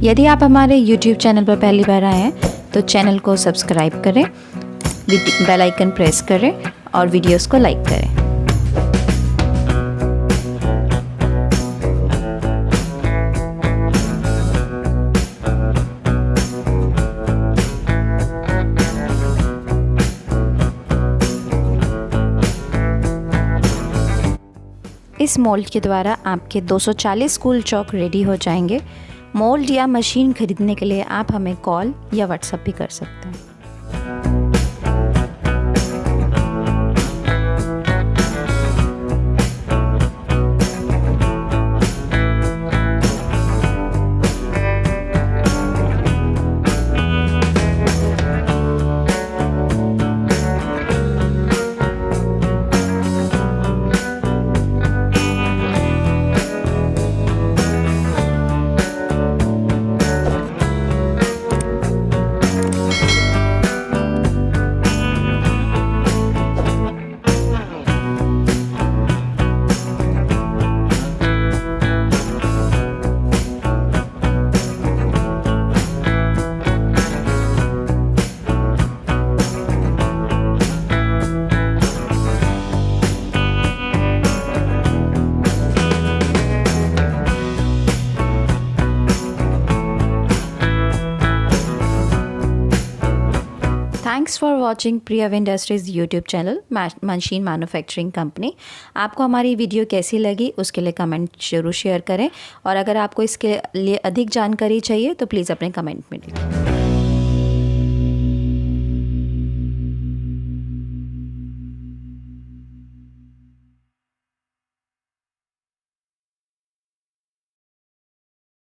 यदि आप हमारे YouTube चैनल पर पहली बार आए हैं तो चैनल को सब्सक्राइब करें, बेल आइकन प्रेस करें और वीडियोस को लाइक करें। इस मोल्ड के द्वारा आपके 240 स्कूल चौक रेडी हो जाएंगे। मोल्ड या मशीन खरीदने के लिए आप हमें कॉल या व्हाट्सएप भी कर सकते हैं। Thanks for watching Priyav industries YouTube channel machine manufacturing company. आपको हमारी वीडियो कैसी लगी उसके लिए कमेंट जरूर शेयर करें और अगर आपको इसके लिए अधिक जानकारी चाहिए तो प्लीज़ अपने कमेंट में लिखें।